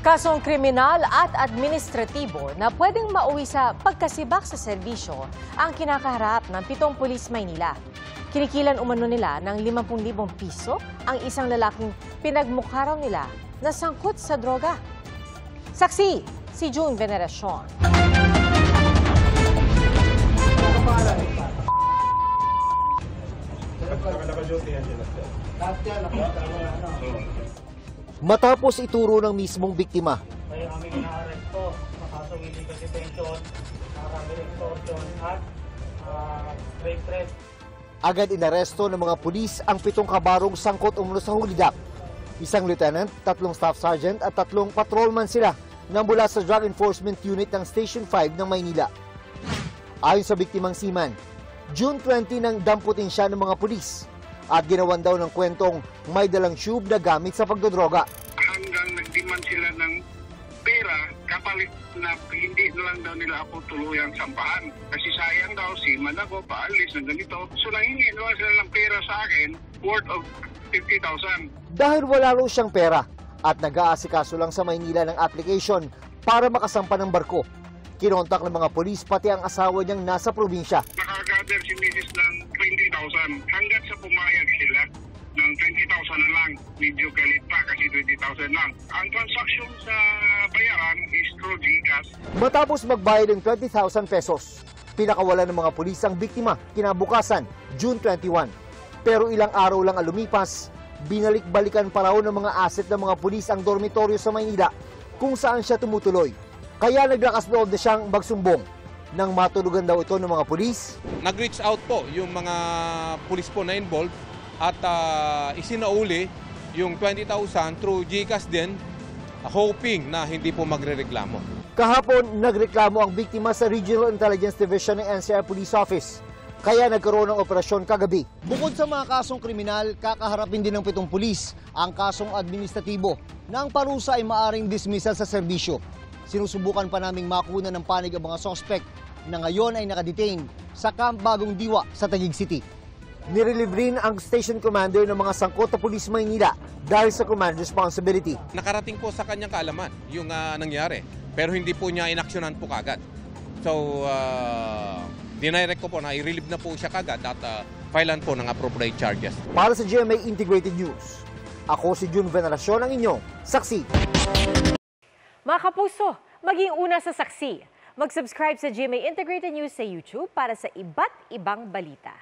Kasong kriminal at administratibo na pwedeng mauwi sa pagkasibak sa serbisyo ang kinakaharap ng 7 pulis Maynila. Kinikilan umano nila ng 50,000 piso ang isang lalaking pinagmukha raw nila na sangkot sa droga. Saksi, si June Veneracion. Matapos ituro ng mismong biktima, kaya kami ina-arresto sa kasong illegal detention, extortion at rape threat. agad inaresto ng mga pulis ang 7 kabarong sangkot umano sa hulidap. Isang lieutenant, 3 staff sergeant at 3 patrolman sila na mula sa Drug Enforcement Unit ng Station 5 ng Maynila. Ayon sa biktimang seaman, June 20 nang damputin siya ng mga pulis at ginawan daw ng kwentong may dalang tube na gamit sa pagdodroga. Hanggang nagdiman sila ng pera, kapalit na hindi na lang daw nila ako tuluyang sampahan. Kasi sayang daw, siman ako, paalis na ganito. So nanghingi naman sila ng pera sa akin, worth of 50,000. Dahil wala raw siyang pera at nag-aasikaso lang sa Maynila ng application para makasampa ng barko. Kinontak ng mga pulis pati ang asawa niyang nasa probinsya. Nakagather si Mrs. ng 20,000 hanggat sa pumayag sila ng 20,000 na lang. Medyo galit pa kasi 20,000 lang. Ang transaction sa bayaran is through GCash. Matapos magbayad ng 20,000 pesos, pinakawalan ng mga pulis ang biktima kinabukasan, June 21. Pero ilang araw lang ang lumipas, binalik-balikan pa raw ng mga asset ng mga pulis ang dormitoryo sa Maynila kung saan siya tumutuloy. Kaya naglakas loob na siyang magsumbong. Nang matulugan daw ito ng mga pulis, nag-reach out po yung mga pulis po na involved at isinauli yung 20,000 through GCash din, hoping na hindi po magrereklamo. Kahapon, nagreklamo ang biktima sa Regional Intelligence Division ng NCR Police Office. Kaya nagkaroon ng operasyon kagabi. Bukod sa mga kasong kriminal, kakaharapin din ng 7 pulis ang kasong administratibo na ang parusa ay maaring dismissal sa serbisyo. Sinusubukan pa naming makuna ng panig ang mga sospek na ngayon ay nakadetain sa Camp Bagong Diwa sa Taguig City. Nirelieve rin ang station commander ng mga sangkot na pulis Maynila dahil sa command responsibility. Nakarating po sa kanyang kaalaman yung nangyari, pero hindi po niya inaksyonan po kagad. So, dinirect ko po na i-relieve na po siya kagad at filean po ng appropriate charges. Para sa GMA Integrated News, ako si June Veneracion, ang inyong saksi. Mga kapuso, maging una sa saksi. Mag-subscribe sa GMA Integrated News sa YouTube para sa iba't ibang balita.